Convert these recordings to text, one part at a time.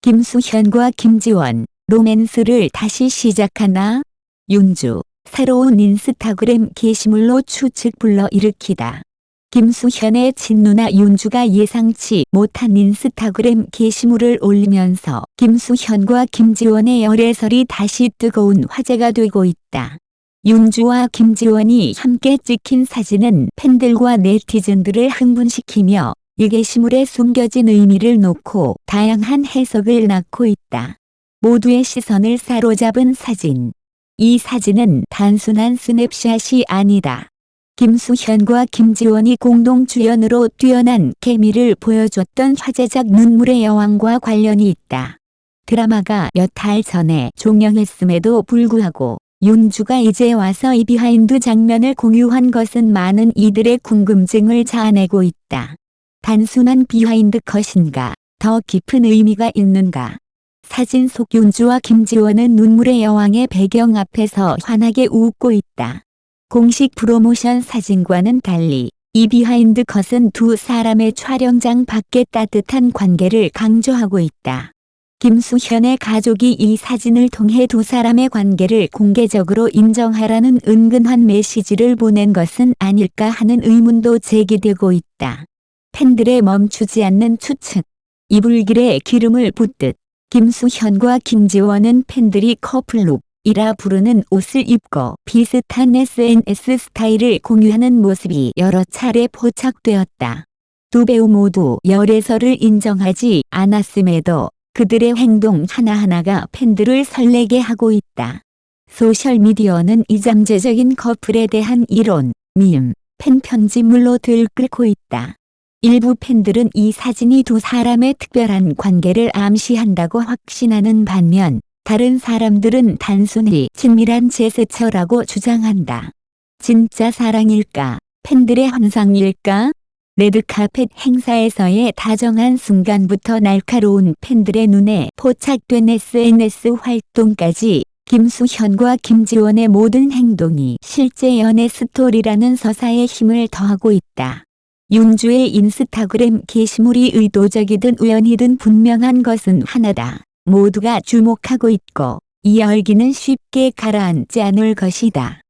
김수현과 김지원, 로맨스를 다시 시작하나? 윤주, 새로운 인스타그램 게시물로 추측 불러일으키다. 김수현의 친누나 윤주가 예상치 못한 인스타그램 게시물을 올리면서 김수현과 김지원의 열애설이 다시 뜨거운 화제가 되고 있다. 윤주와 김지원이 함께 찍힌 사진은 팬들과 네티즌들을 흥분시키며 이 게시물에 숨겨진 의미를 놓고 다양한 해석을 낳고 있다. 모두의 시선을 사로잡은 사진. 이 사진은 단순한 스냅샷이 아니다. 김수현과 김지원이 공동 주연으로 뛰어난 케미를 보여줬던 화제작 눈물의 여왕과 관련이 있다. 드라마가 몇 달 전에 종영했음에도 불구하고 윤주가 이제 와서 이 비하인드 장면을 공유한 것은 많은 이들의 궁금증을 자아내고 있다. 단순한 비하인드 컷인가? 더 깊은 의미가 있는가? 사진 속 윤주와 김지원은 눈물의 여왕의 배경 앞에서 환하게 웃고 있다. 공식 프로모션 사진과는 달리 이 비하인드 컷은 두 사람의 촬영장 밖의 따뜻한 관계를 강조하고 있다. 김수현의 가족이 이 사진을 통해 두 사람의 관계를 공개적으로 인정하라는 은근한 메시지를 보낸 것은 아닐까 하는 의문도 제기되고 있다. 팬들의 멈추지 않는 추측. 이불길에 기름을 붓듯 김수현과 김지원은 팬들이 커플룩이라 부르는 옷을 입고 비슷한 SNS 스타일을 공유하는 모습이 여러 차례 포착되었다. 두 배우 모두 열애설을 인정하지 않았음에도 그들의 행동 하나하나가 팬들을 설레게 하고 있다. 소셜미디어는 이jam재적인 커플에 대한 이론, 밈, 팬 편지물로 들끓고 있다. 일부 팬들은 이 사진이 두 사람의 특별한 관계를 암시한다고 확신하는 반면 다른 사람들은 단순히 친밀한 제스처라고 주장한다. 진짜 사랑일까? 팬들의 환상일까? 레드카펫 행사에서의 다정한 순간부터 날카로운 팬들의 눈에 포착된 SNS 활동까지 김수현과 김지원의 모든 행동이 실제 연애 스토리라는 서사에 힘을 더하고 있다. 윤주의 인스타그램 게시물이 의도적이든 우연이든 분명한 것은 하나다. 모두가 주목하고 있고 이 열기는 쉽게 가라앉지 않을 것이다.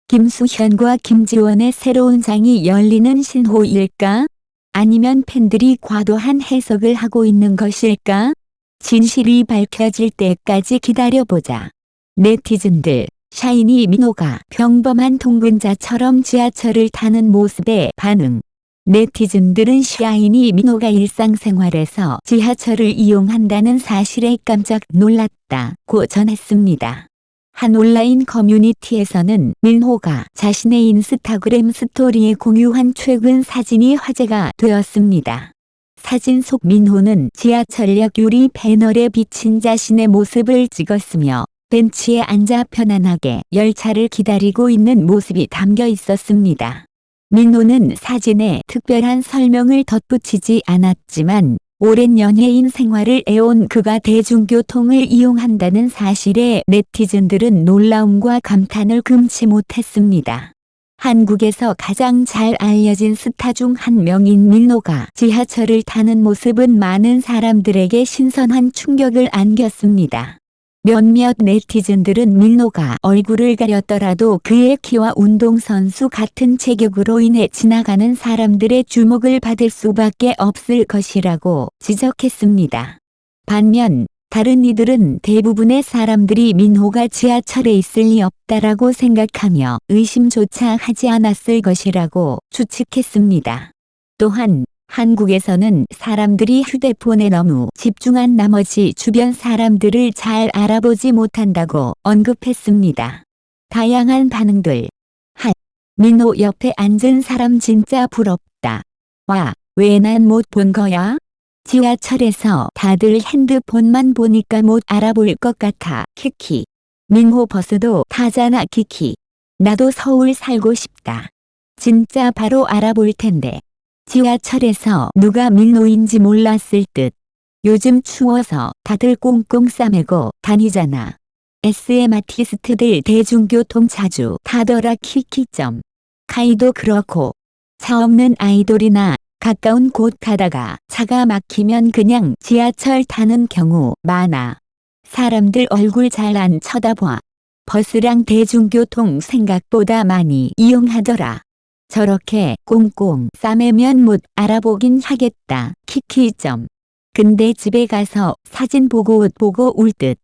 김수현과 김지원의 새로운 장이 열리는 신호일까? 아니면 팬들이 과도한 해석을 하고 있는 것일까? 진실이 밝혀질 때까지 기다려보자. 네티즌들, 샤이니 민호가 평범한 동근자처럼 지하철을 타는 모습에 반응. 네티즌들은 샤이니 민호가 일상생활에서 지하철을 이용한다는 사실에 깜짝 놀랐다고 전했습니다. 한 온라인 커뮤니티에서는 민호가 자신의 인스타그램 스토리에 공유한 최근 사진이 화제가 되었습니다. 사진 속 민호는 지하철역 유리 패널에 비친 자신의 모습을 찍었으며 벤치에 앉아 편안하게 열차를 기다리고 있는 모습이 담겨 있었습니다. 민호는 사진에 특별한 설명을 덧붙이지 않았지만 오랜 연예인 생활을 해온 그가 대중교통을 이용한다는 사실에 네티즌들은 놀라움과 감탄을 금치 못했습니다. 한국에서 가장 잘 알려진 스타 중 한 명인 민호가 지하철을 타는 모습은 많은 사람들에게 신선한 충격을 안겼습니다. 몇몇 네티즌들은 민호가 얼굴을 가렸더라도 그의 키와 운동선수 같은 체격으로 인해 지나가는 사람들의 주목을 받을 수밖에 없을 것이라고 지적했습니다. 반면 다른 이들은 대부분의 사람들이 민호가 지하철에 있을 리 없다라고 생각하며 의심조차 하지 않았을 것이라고 추측했습니다. 또한 한국에서는 사람들이 휴대폰에 너무 집중한 나머지 주변 사람들을 잘 알아보지 못한다고 언급했습니다. 다양한 반응들. 민호 옆에 앉은 사람 진짜 부럽다. 와, 왜 난 못 본 거야? 지하철에서 다들 핸드폰만 보니까 못 알아볼 것 같아. 키키. 민호 버스도 타잖아. 키키. 나도 서울 살고 싶다. 진짜 바로 알아볼 텐데. 지하철에서 누가 민호인지 몰랐을 듯. 요즘 추워서 다들 꽁꽁 싸매고 다니잖아. SM 아티스트들 대중교통 자주 타더라. 키키점. 카이도 그렇고. 차 없는 아이돌이나 가까운 곳 가다가 차가 막히면 그냥 지하철 타는 경우 많아. 사람들 얼굴 잘 안 쳐다봐. 버스랑 대중교통 생각보다 많이 이용하더라. 저렇게 꽁꽁 싸매면 못 알아보긴 하겠다. 키키점. 근데 집에 가서 사진 보고 옷 보고 울 듯.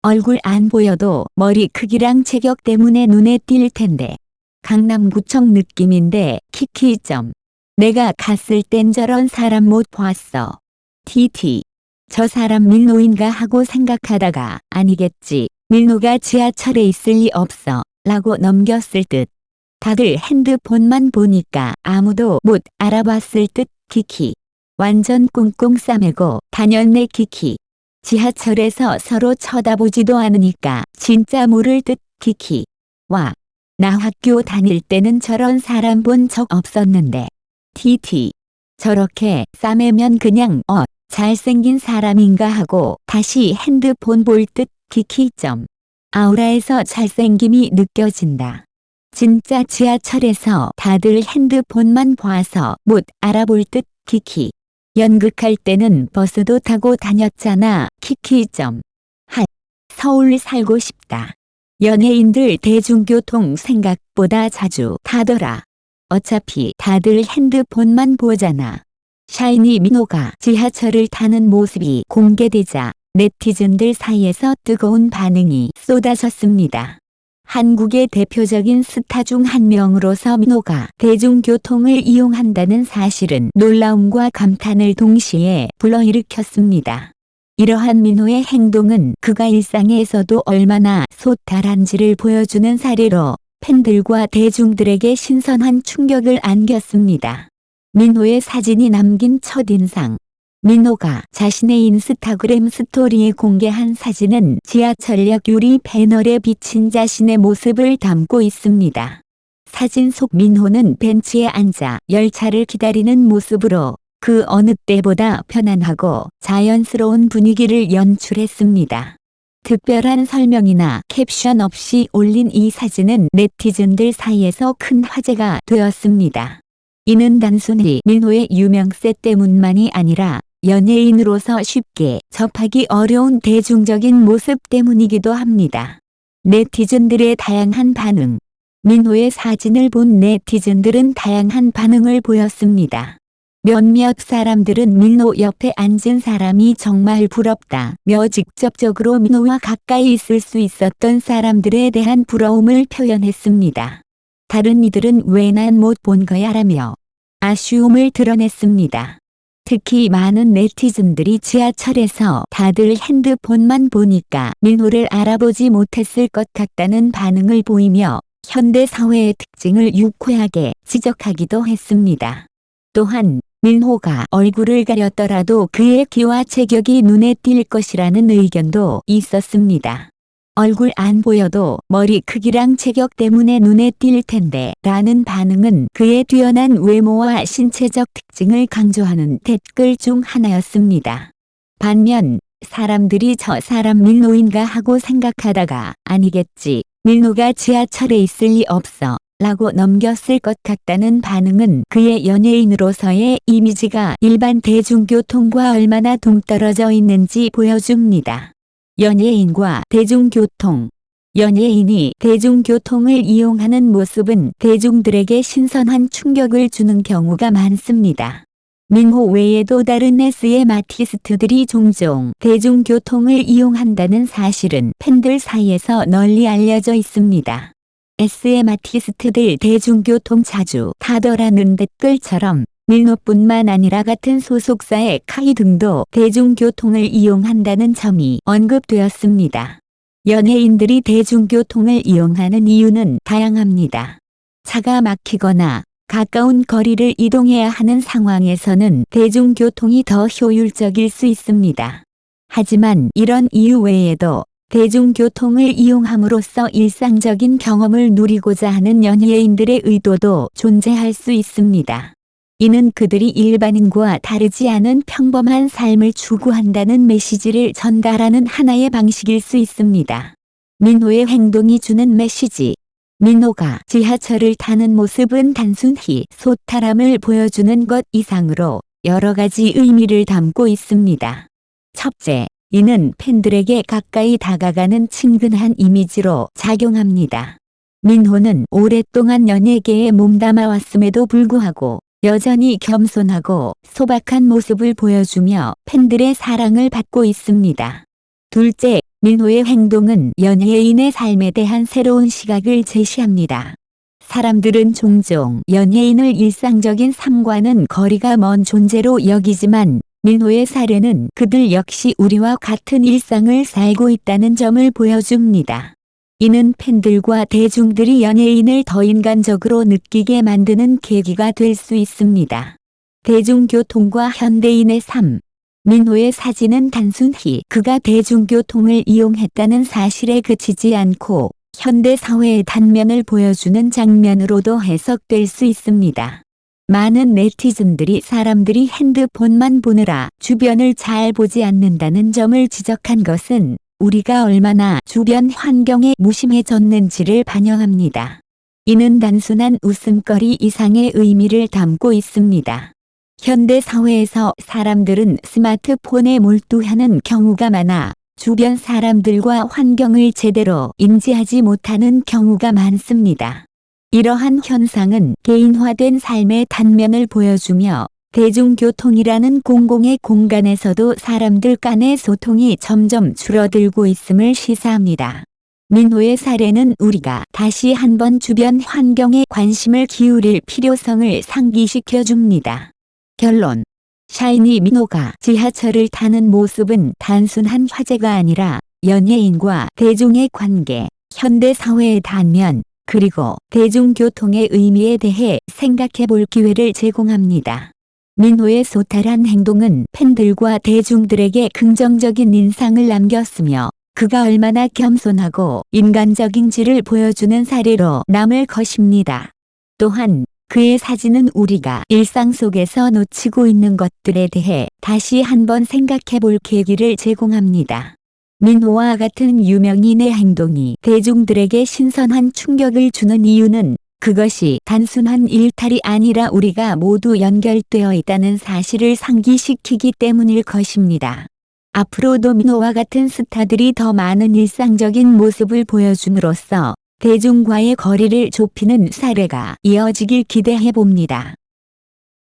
얼굴 안 보여도 머리 크기랑 체격 때문에 눈에 띌 텐데. 강남구청 느낌인데 키키점. 내가 갔을 땐 저런 사람 못 봤어. TT. 저 사람 민호인가 하고 생각하다가 아니겠지. 민호가 지하철에 있을 리 없어. 라고 넘겼을 듯. 다들 핸드폰만 보니까 아무도 못 알아봤을 듯. 키키. 완전 꽁꽁 싸매고 다녔네. 키키. 지하철에서 서로 쳐다보지도 않으니까 진짜 모를 듯. 키키. 와. 나 학교 다닐 때는 저런 사람 본 적 없었는데. TT. 저렇게 싸매면 그냥 잘생긴 사람인가 하고 다시 핸드폰 볼 듯. 키키점. 아우라에서 잘생김이 느껴진다. 진짜 지하철에서 다들 핸드폰만 봐서 못 알아볼 듯. 키키. 연극할 때는 버스도 타고 다녔잖아. 키키점. 서울 살고 싶다. 연예인들 대중교통 생각보다 자주 타더라. 어차피 다들 핸드폰만 보잖아. 샤이니 민호가 지하철을 타는 모습이 공개되자 네티즌들 사이에서 뜨거운 반응이 쏟아졌습니다. 한국의 대표적인 스타 중 한 명으로서 민호가 대중교통을 이용한다는 사실은 놀라움과 감탄을 동시에 불러일으켰습니다. 이러한 민호의 행동은 그가 일상에서도 얼마나 소탈한지를 보여주는 사례로 팬들과 대중들에게 신선한 충격을 안겼습니다. 민호의 사진이 남긴 첫인상. 민호가 자신의 인스타그램 스토리에 공개한 사진은 지하철역 유리 패널에 비친 자신의 모습을 담고 있습니다. 사진 속 민호는 벤치에 앉아 열차를 기다리는 모습으로 그 어느 때보다 편안하고 자연스러운 분위기를 연출했습니다. 특별한 설명이나 캡션 없이 올린 이 사진은 네티즌들 사이에서 큰 화제가 되었습니다. 이는 단순히 민호의 유명세 때문만이 아니라 연예인으로서 쉽게 접하기 어려운 대중적인 모습 때문이기도 합니다. 네티즌들의 다양한 반응. 민호의 사진을 본 네티즌들은 다양한 반응을 보였습니다. 몇몇 사람들은 민호 옆에 앉은 사람이 정말 부럽다며 직접적으로 민호와 가까이 있을 수 있었던 사람들에 대한 부러움을 표현했습니다. 다른 이들은 왜 난 못 본 거야 라며 아쉬움을 드러냈습니다. 특히 많은 네티즌들이 지하철에서 다들 핸드폰만 보니까 민호를 알아보지 못했을 것 같다는 반응을 보이며 현대 사회의 특징을 유쾌하게 지적하기도 했습니다. 또한 민호가 얼굴을 가렸더라도 그의 키와 체격이 눈에 띌 것이라는 의견도 있었습니다. 얼굴 안 보여도 머리 크기랑 체격 때문에 눈에 띌 텐데 라는 반응은 그의 뛰어난 외모와 신체적 특징을 강조하는 댓글 중 하나였습니다. 반면 사람들이 저 사람 민호인가 하고 생각하다가 아니겠지. 민호가 지하철에 있을 리 없어. 라고 넘겼을 것 같다는 반응은 그의 연예인으로서의 이미지가 일반 대중교통과 얼마나 동떨어져 있는지 보여줍니다. 연예인과 대중교통. 연예인이 대중교통을 이용하는 모습은 대중들에게 신선한 충격을 주는 경우가 많습니다. 민호 외에도 다른 SM 아티스트들이 종종 대중교통을 이용한다는 사실은 팬들 사이에서 널리 알려져 있습니다. SM 아티스트들 대중교통 자주 타더라는 댓글처럼 민호뿐만 아니라 같은 소속사의 카이 등도 대중교통을 이용한다는 점이 언급되었습니다. 연예인들이 대중교통을 이용하는 이유는 다양합니다. 차가 막히거나 가까운 거리를 이동해야 하는 상황에서는 대중교통이 더 효율적일 수 있습니다. 하지만 이런 이유 외에도 대중교통을 이용함으로써 일상적인 경험을 누리고자 하는 연예인들의 의도도 존재할 수 있습니다. 이는 그들이 일반인과 다르지 않은 평범한 삶을 추구한다는 메시지를 전달하는 하나의 방식일 수 있습니다. 민호의 행동이 주는 메시지. 민호가 지하철을 타는 모습은 단순히 소탈함을 보여주는 것 이상으로 여러 가지 의미를 담고 있습니다. 첫째, 이는 팬들에게 가까이 다가가는 친근한 이미지로 작용합니다. 민호는 오랫동안 연예계에 몸담아 왔음에도 불구하고 여전히 겸손하고 소박한 모습을 보여주며 팬들의 사랑을 받고 있습니다. 둘째, 민호의 행동은 연예인의 삶에 대한 새로운 시각을 제시합니다. 사람들은 종종 연예인을 일상적인 삶과는 거리가 먼 존재로 여기지만 민호의 사례는 그들 역시 우리와 같은 일상을 살고 있다는 점을 보여줍니다. 이는 팬들과 대중들이 연예인을 더 인간적으로 느끼게 만드는 계기가 될 수 있습니다. 대중교통과 현대인의 삶. 민호의 사진은 단순히 그가 대중교통을 이용했다는 사실에 그치지 않고 현대 사회의 단면을 보여주는 장면으로도 해석될 수 있습니다. 많은 네티즌들이 사람들이 핸드폰만 보느라 주변을 잘 보지 않는다는 점을 지적한 것은 우리가 얼마나 주변 환경에 무심해졌는지를 반영합니다. 이는 단순한 웃음거리 이상의 의미를 담고 있습니다. 현대 사회에서 사람들은 스마트폰에 몰두하는 경우가 많아 주변 사람들과 환경을 제대로 인지하지 못하는 경우가 많습니다. 이러한 현상은 개인화된 삶의 단면을 보여주며 대중교통이라는 공공의 공간에서도 사람들 간의 소통이 점점 줄어들고 있음을 시사합니다. 민호의 사례는 우리가 다시 한번 주변 환경에 관심을 기울일 필요성을 상기시켜 줍니다. 결론. 샤이니 민호가 지하철을 타는 모습은 단순한 화제가 아니라 연예인과 대중의 관계, 현대 사회의 단면, 그리고 대중교통의 의미에 대해 생각해 볼 기회를 제공합니다. 민호의 소탈한 행동은 팬들과 대중들에게 긍정적인 인상을 남겼으며 그가 얼마나 겸손하고 인간적인지를 보여주는 사례로 남을 것입니다. 또한 그의 사진은 우리가 일상 속에서 놓치고 있는 것들에 대해 다시 한번 생각해 볼 계기를 제공합니다. 민호와 같은 유명인의 행동이 대중들에게 신선한 충격을 주는 이유는 그것이 단순한 일탈이 아니라 우리가 모두 연결되어 있다는 사실을 상기시키기 때문일 것입니다. 앞으로도 민호와 같은 스타들이 더 많은 일상적인 모습을 보여줌으로써 대중과의 거리를 좁히는 사례가 이어지길 기대해 봅니다.